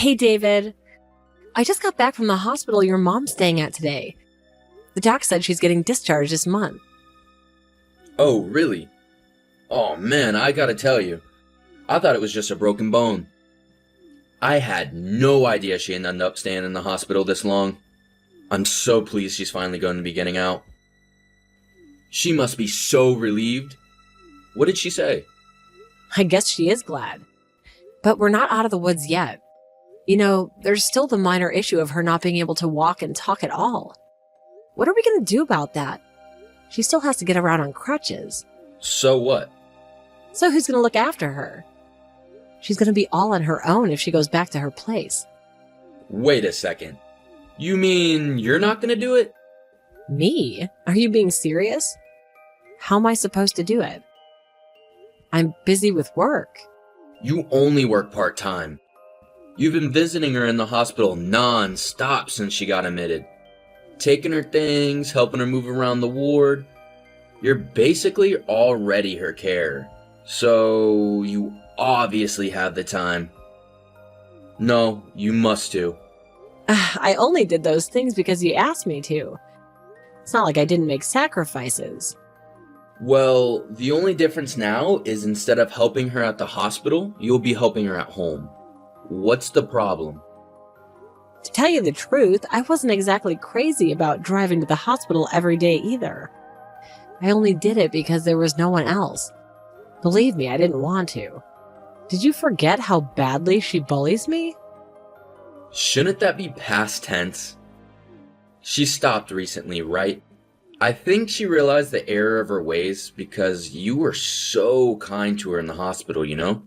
Hey, David. I just got back from the hospital your mom's staying at today. The doc said she's getting discharged this month. Oh, really? Oh man, I gotta tell you, I thought it was just a broken bone. I had no idea she'd end up staying in the hospital this long. I'm so pleased she's finally going to be getting out. She must be so relieved. What did she say? I guess she is glad. But we're not out of the woods yet. You know, there's still the minor issue of her not being able to walk and talk at all. What are we going to do about that? She still has to get around on crutches. So what? So who's going to look after her? She's going to be all on her own if she goes back to her place. Wait a second. You mean you're not gonna do it? Me? Are you being serious? How am I supposed to do it? I'm busy with work. You only work part-time. You've been visiting her in the hospital non-stop since she got admitted. Taking her things, helping her move around the ward. You're basically already her care. So you obviously have the time. No, you must too. I only did those things because you asked me to. It's not like I didn't make sacrifices. Well, the only difference now is instead of helping her at the hospital, you'll be helping her at home. What's the problem? To tell you the truth, I wasn't exactly crazy about driving to the hospital every day either. I only did it because there was no one else. Believe me, I didn't want to. Did you forget how badly she bullies me? Shouldn't that be past tense? She stopped recently, right? I think she realized the error of her ways because you were so kind to her in the hospital, you know?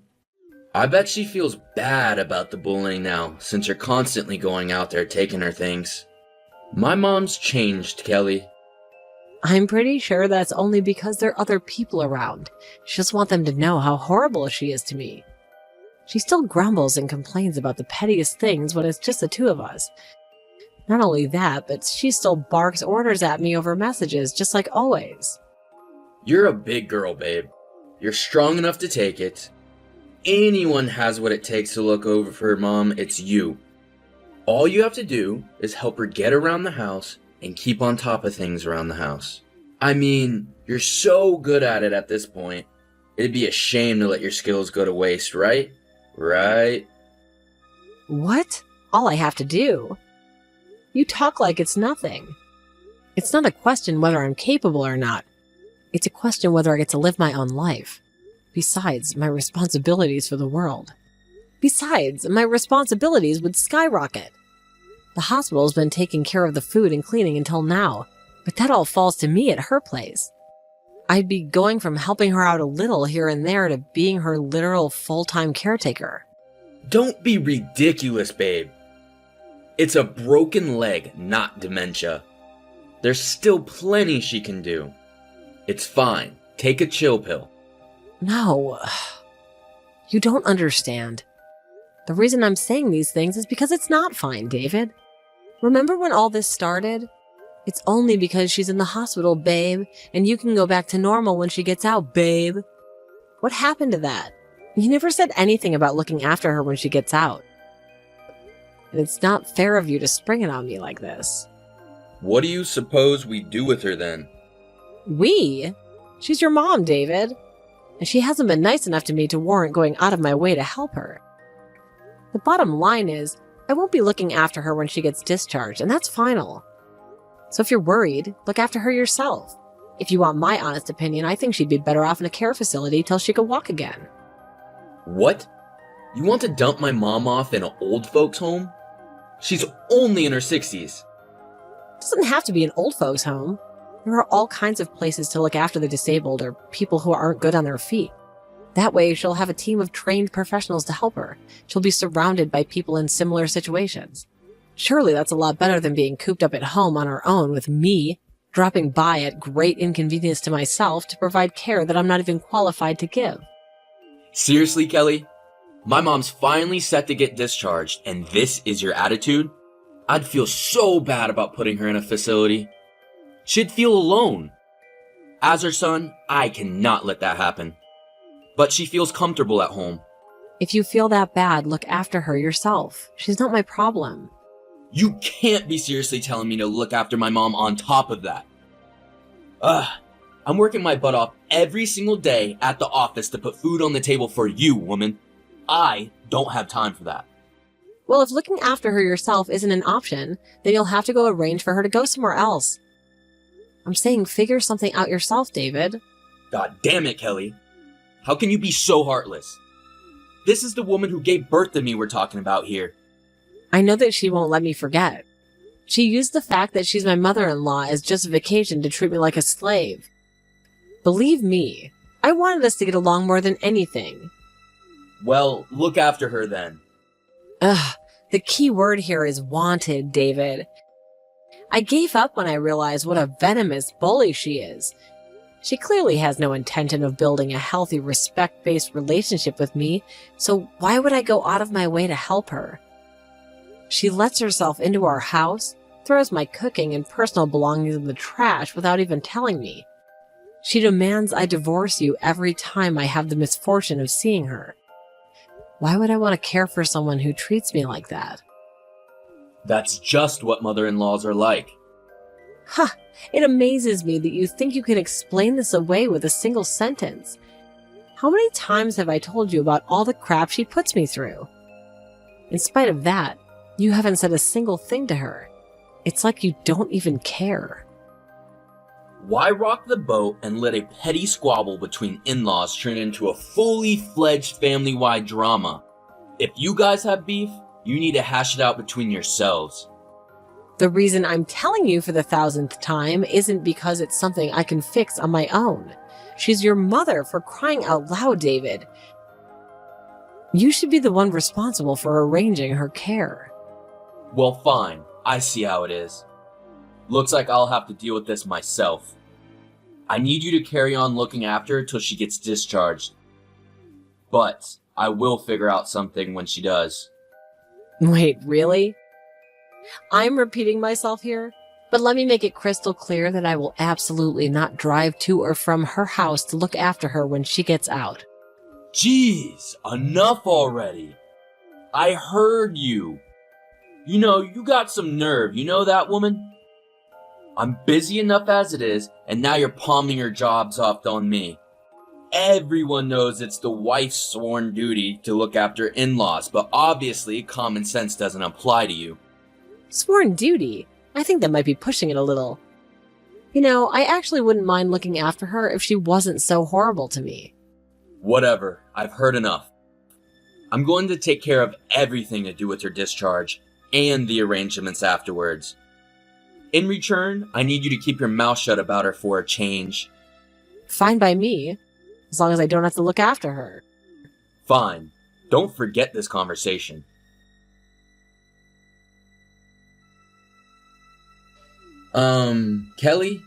I bet she feels bad about the bullying now since you're constantly going out there taking her things. My mom's changed, Kelly. I'm pretty sure that's only because there are other people around. She just wants them to know how horrible she is to me. She still grumbles and complains about the pettiest things when it's just the two of us. Not only that, but she still barks orders at me over messages, just like always. You're a big girl, babe. You're strong enough to take it. Anyone has what it takes to look over for her mom, it's you. All you have to do is help her get around the house and keep on top of things around the house. I mean, you're so good at it at this point. It'd be a shame to let your skills go to waste, right? Right? What? All I have to do? You talk like it's nothing. It's not a question whether I'm capable or not. It's a question whether I get to live my own life. Besides, my responsibilities for the world. Besides, my responsibilities would skyrocket. The hospital's been taking care of the food and cleaning until now, but that all falls to me at her place. I'd be going from helping her out a little here and there to being her literal full-time caretaker. Don't be ridiculous, babe. It's a broken leg, not dementia. There's still plenty she can do. It's fine. Take a chill pill. No. You don't understand. The reason I'm saying these things is because it's not fine, David. Remember when all this started? It's only because she's in the hospital, babe, and you can go back to normal when she gets out, babe. What happened to that? You never said anything about looking after her when she gets out. And it's not fair of you to spring it on me like this. What do you suppose we do with her then? We? She's your mom, David. And she hasn't been nice enough to me to warrant going out of my way to help her. The bottom line is, I won't be looking after her when she gets discharged, and that's final. So if you're worried, look after her yourself. If you want my honest opinion, I think she'd be better off in a care facility till she could walk again. What? You want to dump my mom off in an old folks' home? She's only in her 60s. It doesn't have to be an old folks' home. There are all kinds of places to look after the disabled or people who aren't good on their feet. That way, she'll have a team of trained professionals to help her. She'll be surrounded by people in similar situations. Surely that's a lot better than being cooped up at home on her own with me, dropping by at great inconvenience to myself to provide care that I'm not even qualified to give. Seriously, Kelly? My mom's finally set to get discharged, and this is your attitude? I'd feel so bad about putting her in a facility. She'd feel alone. As her son, I cannot let that happen. But she feels comfortable at home. If you feel that bad, look after her yourself. She's not my problem. You can't be seriously telling me to look after my mom on top of that. Ugh, I'm working my butt off every single day at the office to put food on the table for you, woman. I don't have time for that. Well, if looking after her yourself isn't an option, then you'll have to go arrange for her to go somewhere else. I'm saying figure something out yourself, David. God damn it, Kelly. How can you be so heartless? This is the woman who gave birth to me we're talking about here. I know that she won't let me forget. She used the fact that she's my mother-in-law as justification to treat me like a slave. Believe me, I wanted us to get along more than anything. Well, look after her then. Ugh, the key word here is wanted, David. I gave up when I realized what a venomous bully she is. She clearly has no intention of building a healthy, respect-based relationship with me, so why would I go out of my way to help her? She lets herself into our house, throws my cooking and personal belongings in the trash without even telling me. She demands I divorce you every time I have the misfortune of seeing her. Why would I want to care for someone who treats me like that? That's just what mother-in-laws are like. Huh, it amazes me that you think you can explain this away with a single sentence. How many times have I told you about all the crap she puts me through? In spite of that, you haven't said a single thing to her. It's like you don't even care. Why rock the boat and let a petty squabble between in-laws turn into a fully fledged family-wide drama? If you guys have beef, you need to hash it out between yourselves. The reason I'm telling you for the 1000th time isn't because it's something I can fix on my own. She's your mother, for crying out loud, David. You should be the one responsible for arranging her care. Well, fine. I see how it is. Looks like I'll have to deal with this myself. I need you to carry on looking after her till she gets discharged. But I will figure out something when she does. Wait, really? I'm repeating myself here, but let me make it crystal clear that I will absolutely not drive to or from her house to look after her when she gets out. Jeez, enough already. I heard you. You know, you got some nerve, you know that, woman? I'm busy enough as it is, and now you're palming your jobs off on me. Everyone knows it's the wife's sworn duty to look after in-laws, but obviously common sense doesn't apply to you. Sworn duty? I think that might be pushing it a little. You know, I actually wouldn't mind looking after her if she wasn't so horrible to me. Whatever, I've heard enough. I'm going to take care of everything to do with her discharge, and the arrangements afterwards. In return, I need you to keep your mouth shut about her for a change. Fine by me, as long as I don't have to look after her. Fine. Don't forget this conversation. Kelly?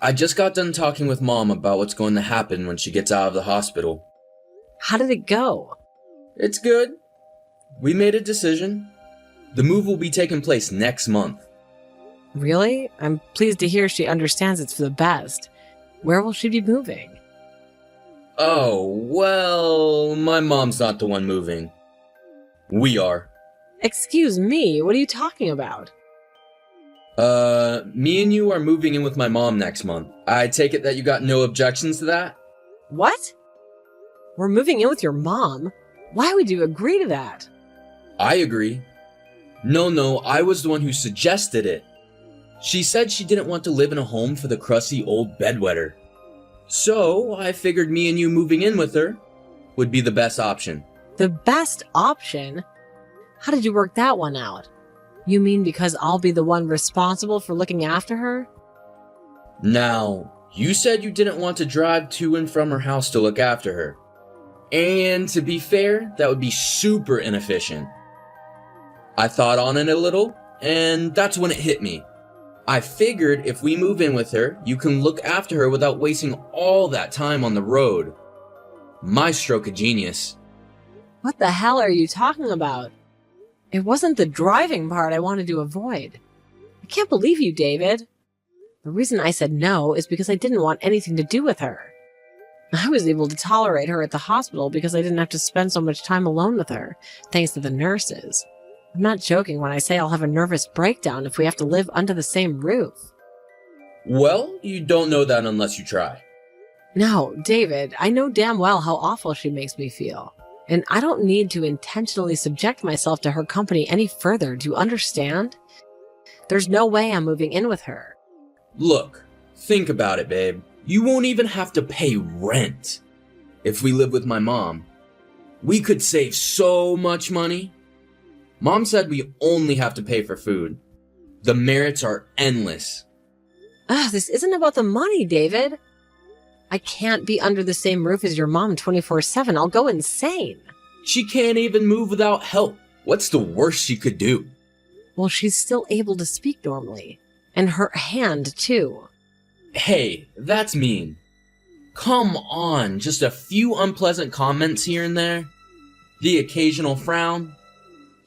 I just got done talking with Mom about what's going to happen when she gets out of the hospital. How did it go? It's good. We made a decision. The move will be taking place next month. Really? I'm pleased to hear she understands it's for the best. Where will she be moving? Oh, well, my mom's not the one moving. We are. Excuse me, what are you talking about? Me and you are moving in with my mom next month. I take it that you got no objections to that? What? We're moving in with your mom? Why would you agree to that? I agree. No, I was the one who suggested it. She said she didn't want to live in a home for the crusty old bedwetter. So, I figured me and you moving in with her would be the best option. The best option? How did you work that one out? You mean because I'll be the one responsible for looking after her? Now, you said you didn't want to drive to and from her house to look after her. And to be fair, that would be super inefficient. I thought on it a little, and that's when it hit me. I figured if we move in with her, you can look after her without wasting all that time on the road. My stroke of genius. What the hell are you talking about? It wasn't the driving part I wanted to avoid. I can't believe you, David. The reason I said no is because I didn't want anything to do with her. I was able to tolerate her at the hospital because I didn't have to spend so much time alone with her, thanks to the nurses. I'm not joking when I say I'll have a nervous breakdown if we have to live under the same roof. Well, you don't know that unless you try. No, David, I know damn well how awful she makes me feel. And I don't need to intentionally subject myself to her company any further, do you understand? There's no way I'm moving in with her. Look, think about it, babe. You won't even have to pay rent. If we live with my mom, we could save so much money. Mom said we only have to pay for food. The merits are endless. This isn't about the money, David. I can't be under the same roof as your mom 24/7. I'll go insane. She can't even move without help. What's the worst she could do? Well, she's still able to speak normally. And her hand, too. Hey, that's mean. Come on, just a few unpleasant comments here and there. The occasional frown.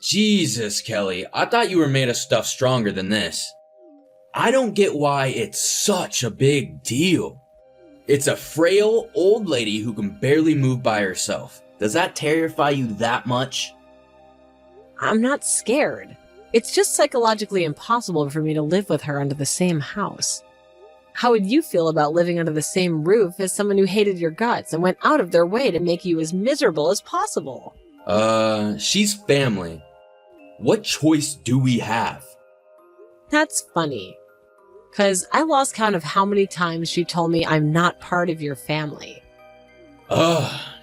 Jesus, Kelly, I thought you were made of stuff stronger than this. I don't get why it's such a big deal. It's a frail old lady who can barely move by herself. Does that terrify you that much? I'm not scared. It's just psychologically impossible for me to live with her under the same house. How would you feel about living under the same roof as someone who hated your guts and went out of their way to make you as miserable as possible? She's family. What choice do we have? That's funny. 'Cause I lost count of how many times she told me I'm not part of your family.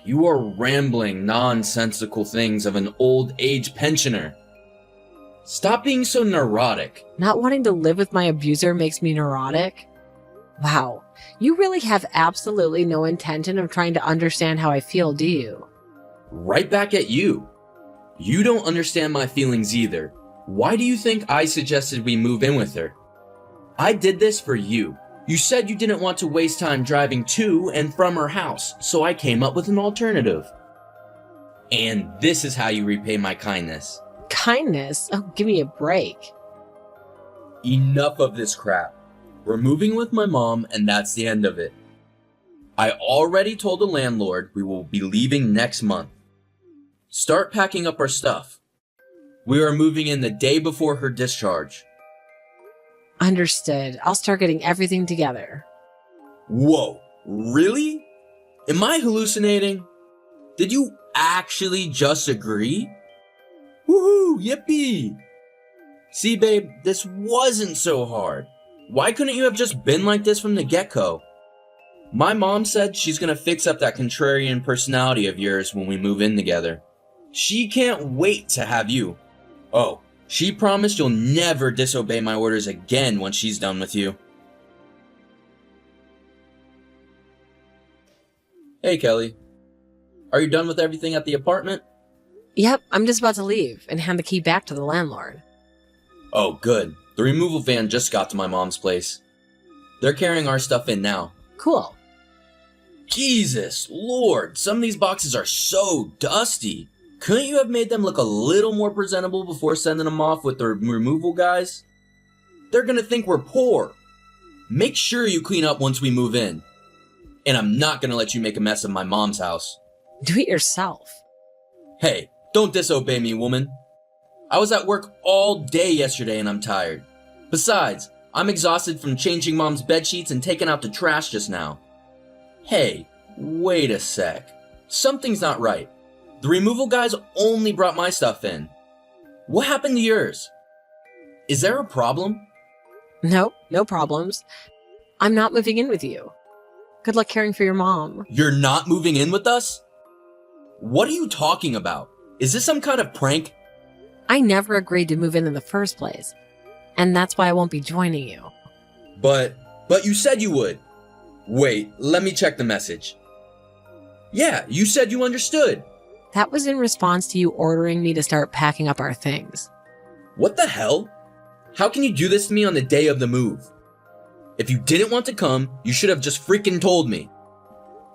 You are rambling nonsensical things of an old age pensioner. Stop being so neurotic. Not wanting to live with my abuser makes me neurotic? Wow, you really have absolutely no intention of trying to understand how I feel, do you? Right back at you. You don't understand my feelings either. Why do you think I suggested we move in with her? I did this for you. You said you didn't want to waste time driving to and from her house, so I came up with an alternative. And this is how you repay my kindness. Kindness? Oh, give me a break. Enough of this crap. We're moving with my mom, and that's the end of it. I already told the landlord we will be leaving next month. Start packing up our stuff. We are moving in the day before her discharge. Understood. I'll start getting everything together. Whoa, really? Am I hallucinating? Did you actually just agree? Woohoo, yippee! See, babe, this wasn't so hard. Why couldn't you have just been like this from the get-go? My mom said she's gonna fix up that contrarian personality of yours when we move in together. She can't wait to have you. Oh, she promised you'll never disobey my orders again once she's done with you. Hey, Kelly. Are you done with everything at the apartment? Yep, I'm just about to leave and hand the key back to the landlord. Oh, good. The removal van just got to my mom's place. They're carrying our stuff in now. Cool. Jesus Lord, some of these boxes are so dusty. Couldn't you have made them look a little more presentable before sending them off with the removal guys? They're gonna think we're poor. Make sure you clean up once we move in. And I'm not gonna let you make a mess of my mom's house. Do it yourself. Hey, don't disobey me, woman. I was at work all day yesterday and I'm tired. Besides, I'm exhausted from changing mom's bedsheets and taking out the trash just now. Hey, wait a sec. Something's not right. The removal guys only brought my stuff in. What happened to yours? Is there a problem? Nope, no problems. I'm not moving in with you. Good luck caring for your mom. You're not moving in with us? What are you talking about? Is this some kind of prank? I never agreed to move in the first place. And that's why I won't be joining you. But you said you would. Wait, let me check the message. Yeah, you said you understood. That was in response to you ordering me to start packing up our things. What the hell? How can you do this to me on the day of the move? If you didn't want to come, you should have just freaking told me.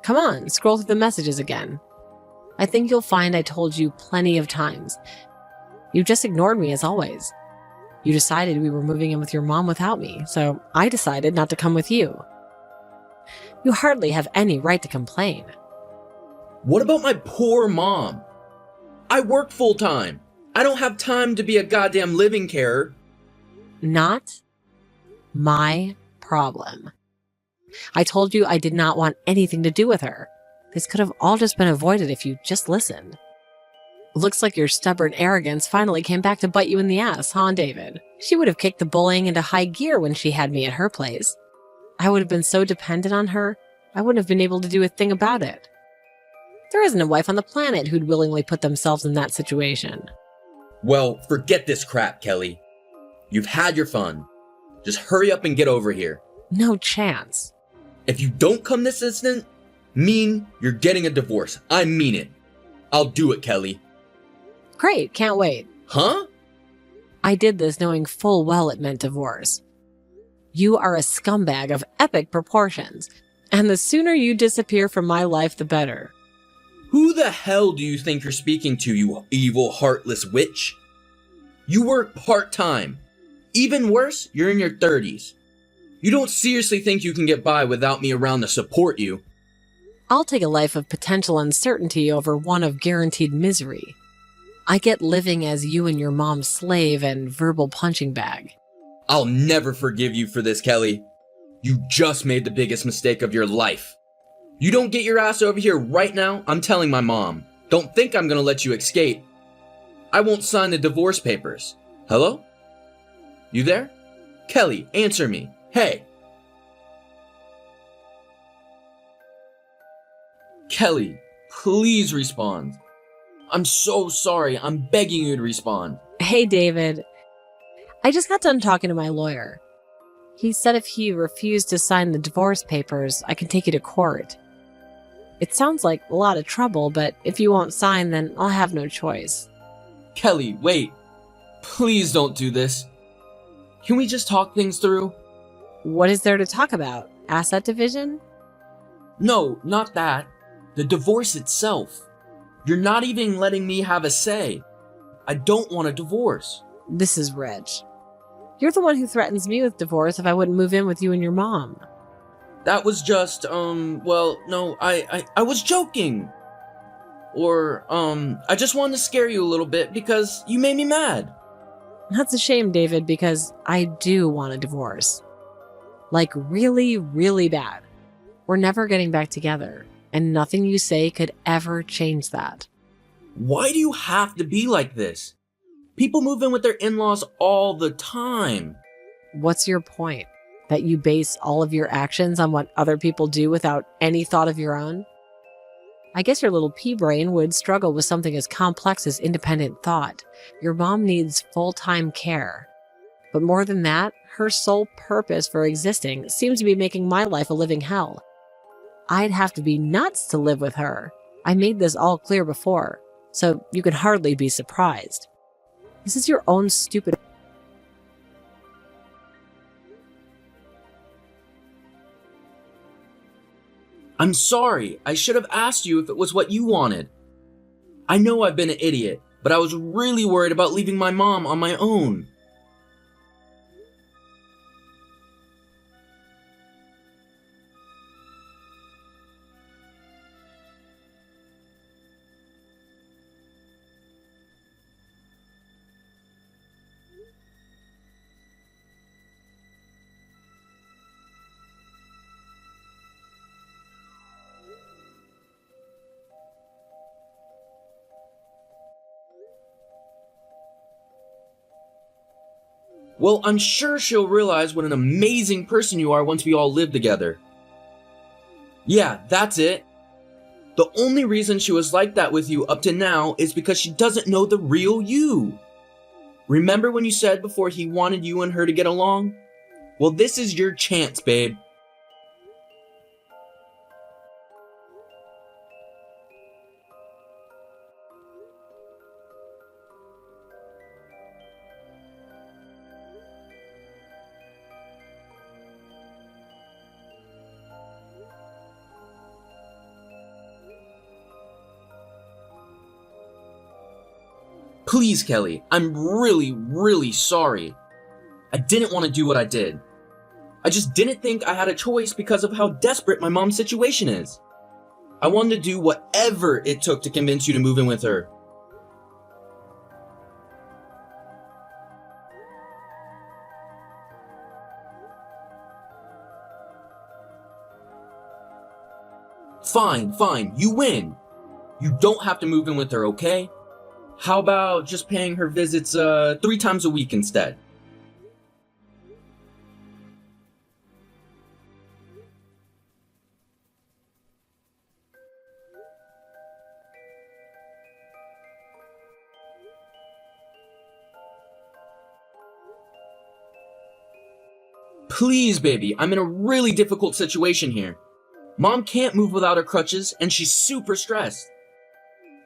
Come on, scroll through the messages again. I think you'll find I told you plenty of times. You just ignored me as always. You decided we were moving in with your mom without me, so I decided not to come with you. You hardly have any right to complain. What about my poor mom? I work full-time. I don't have time to be a goddamn living carer. Not my problem. I told you I did not want anything to do with her. This could have all just been avoided if you just listened. Looks like your stubborn arrogance finally came back to bite you in the ass, huh, David? She would have kicked the bullying into high gear when she had me at her place. I would have been so dependent on her, I wouldn't have been able to do a thing about it. There isn't a wife on the planet who'd willingly put themselves in that situation. Well, forget this crap, Kelly. You've had your fun. Just hurry up and get over here. No chance. If you don't come this instant, mean you're getting a divorce. I mean it. I'll do it, Kelly. Great, can't wait. Huh? I did this knowing full well it meant divorce. You are a scumbag of epic proportions, and the sooner you disappear from my life, the better. Who the hell do you think you're speaking to, you evil, heartless witch? You work part-time. Even worse, you're in your 30s. You don't seriously think you can get by without me around to support you? I'll take a life of potential uncertainty over one of guaranteed misery. I get living as you and your mom's slave and verbal punching bag. I'll never forgive you for this, Kelly. You just made the biggest mistake of your life. You don't get your ass over here right now, I'm telling my mom. Don't think I'm gonna let you escape. I won't sign the divorce papers. Hello? You there? Kelly, answer me. Hey! Kelly, please respond. I'm so sorry. I'm begging you to respond. Hey, David. I just got done talking to my lawyer. He said if he refused to sign the divorce papers, I can take you to court. It sounds like a lot of trouble, but if you won't sign, then I'll have no choice. Kelly, wait. Please don't do this. Can we just talk things through? What is there to talk about? Asset division? No, not that. The divorce itself. You're not even letting me have a say. I don't want a divorce. This is Rich. You're the one who threatens me with divorce if I wouldn't move in with you and your mom. That was just, well, no, I was joking. Or, I just wanted to scare you a little bit because you made me mad. That's a shame, David, because I do want a divorce. Like really, really bad. We're never getting back together, and nothing you say could ever change that. Why do you have to be like this? People move in with their in-laws all the time. What's your point? That you base all of your actions on what other people do without any thought of your own? I guess your little pea brain would struggle with something as complex as independent thought. Your mom needs full-time care. But more than that, her sole purpose for existing seems to be making my life a living hell. I'd have to be nuts to live with her. I made this all clear before, so you could hardly be surprised. This is your own stupid... I'm sorry. I should have asked you if it was what you wanted. I know I've been an idiot, but I was really worried about leaving my mom on my own. Well, I'm sure she'll realize what an amazing person you are once we all live together. Yeah, that's it. The only reason she was like that with you up to now is because she doesn't know the real you. Remember when you said before he wanted you and her to get along? Well, this is your chance, babe. Please, Kelly, I'm really, really sorry. I didn't want to do what I did. I just didn't think I had a choice because of how desperate my mom's situation is. I wanted to do whatever it took to convince you to move in with her. Fine, you win. You don't have to move in with her, okay? How about just paying her visits 3 times a week instead? Please, baby, I'm in a really difficult situation here. Mom can't move without her crutches, and she's super stressed.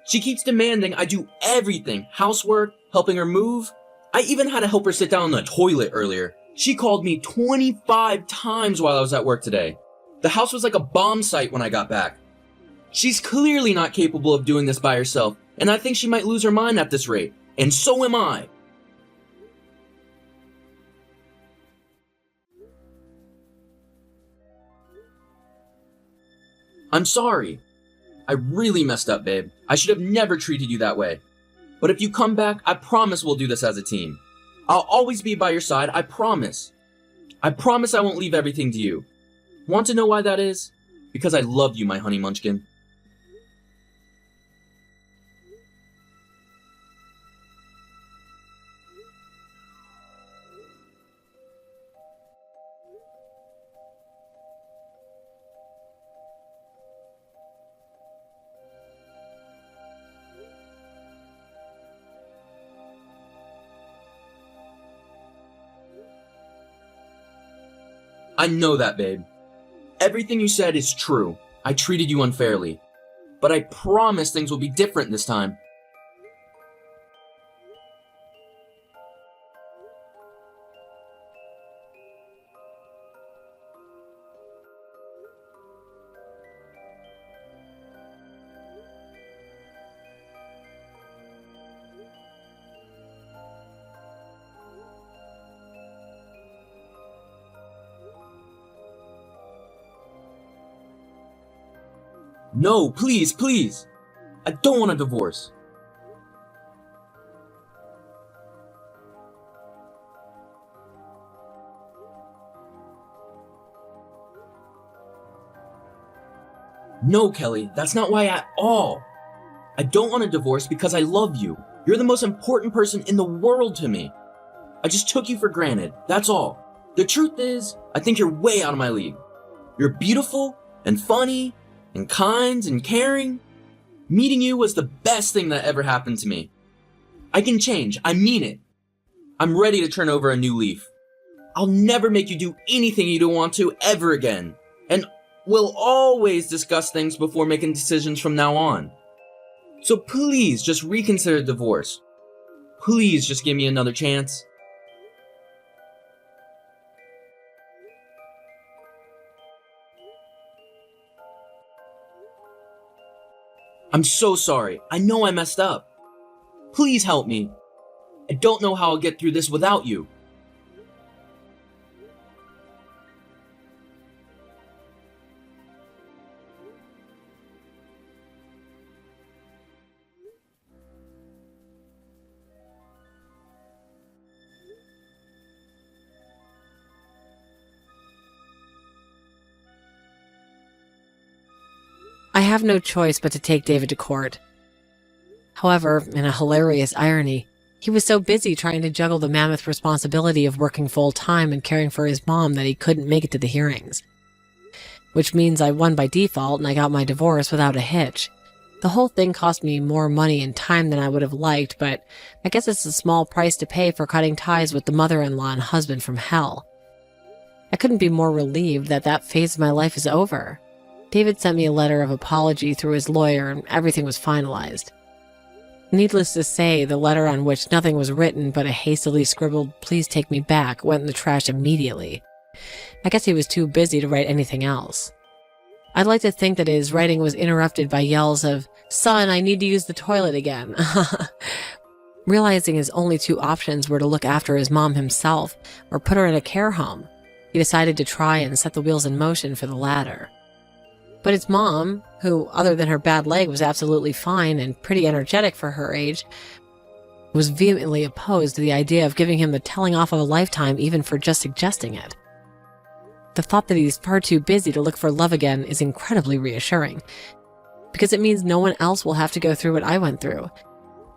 She keeps demanding I do everything, housework, helping her move. I even had to help her sit down on the toilet earlier. She called me 25 times while I was at work today. The house was like a bomb site when I got back. She's clearly not capable of doing this by herself, and I think she might lose her mind at this rate. And so am I. I'm sorry. I really messed up, babe. I should have never treated you that way. But if you come back, I promise we'll do this as a team. I'll always be by your side, I promise. I promise I won't leave everything to you. Want to know why that is? Because I love you, my honey munchkin. I know that, babe. Everything you said is true. I treated you unfairly. But I promise things will be different this time. No, please. I don't want a divorce. No, Kelly, that's not why at all. I don't want a divorce because I love you. You're the most important person in the world to me. I just took you for granted, that's all. The truth is, I think you're way out of my league. You're beautiful and funny and kind and caring. Meeting you was the best thing that ever happened to me. I can change, I mean it. I'm ready to turn over a new leaf. I'll never make you do anything you don't want to ever again. And we'll always discuss things before making decisions from now on. So please just reconsider divorce. Please just give me another chance. I'm so sorry. I know I messed up. Please help me. I don't know how I'll get through this without you. I have no choice but to take David to court. However, in a hilarious irony, he was so busy trying to juggle the mammoth responsibility of working full-time and caring for his mom that he couldn't make it to the hearings. Which means I won by default and I got my divorce without a hitch. The whole thing cost me more money and time than I would have liked, but I guess it's a small price to pay for cutting ties with the mother-in-law and husband from hell. I couldn't be more relieved that that phase of my life is over. David sent me a letter of apology through his lawyer and everything was finalized. Needless to say, the letter on which nothing was written but a hastily scribbled "please take me back" went in the trash immediately. I guess he was too busy to write anything else. I'd like to think that his writing was interrupted by yells of, "Son, I need to use the toilet again." Realizing his only two options were to look after his mom himself or put her in a care home. he decided to try and set the wheels in motion for the latter. But his mom, who, other than her bad leg, was absolutely fine and pretty energetic for her age, was vehemently opposed to the idea of giving him the telling off of a lifetime even for just suggesting it. The thought that he's far too busy to look for love again is incredibly reassuring, because it means no one else will have to go through what I went through,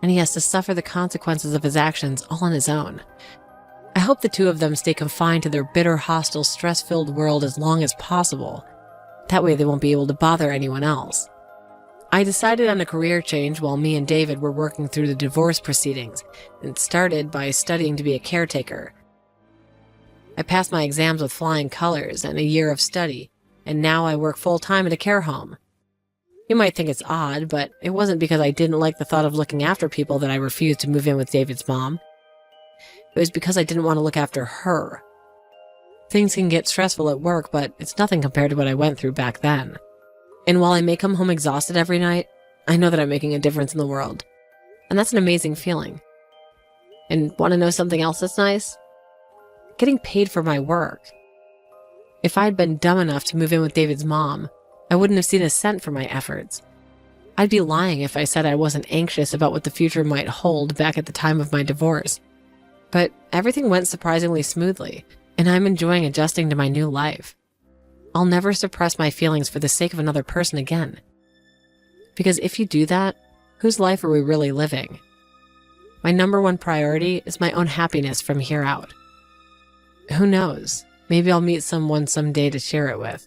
and he has to suffer the consequences of his actions all on his own. I hope the two of them stay confined to their bitter, hostile, stress-filled world as long as possible. That way they won't be able to bother anyone else. I decided on a career change while me and David were working through the divorce proceedings, and started by studying to be a caretaker. I passed my exams with flying colors and a year of study, and now I work full-time at a care home. You might think it's odd, but it wasn't because I didn't like the thought of looking after people that I refused to move in with David's mom. It was because I didn't want to look after her. Things can get stressful at work, but it's nothing compared to what I went through back then. And while I may come home exhausted every night, I know that I'm making a difference in the world. And that's an amazing feeling. And want to know something else that's nice? Getting paid for my work. If I had been dumb enough to move in with David's mom, I wouldn't have seen a cent for my efforts. I'd be lying if I said I wasn't anxious about what the future might hold back at the time of my divorce. But everything went surprisingly smoothly, and I'm enjoying adjusting to my new life. I'll never suppress my feelings for the sake of another person again. Because if you do that, whose life are we really living? My number one priority is my own happiness from here out. Who knows? Maybe I'll meet someone someday to share it with.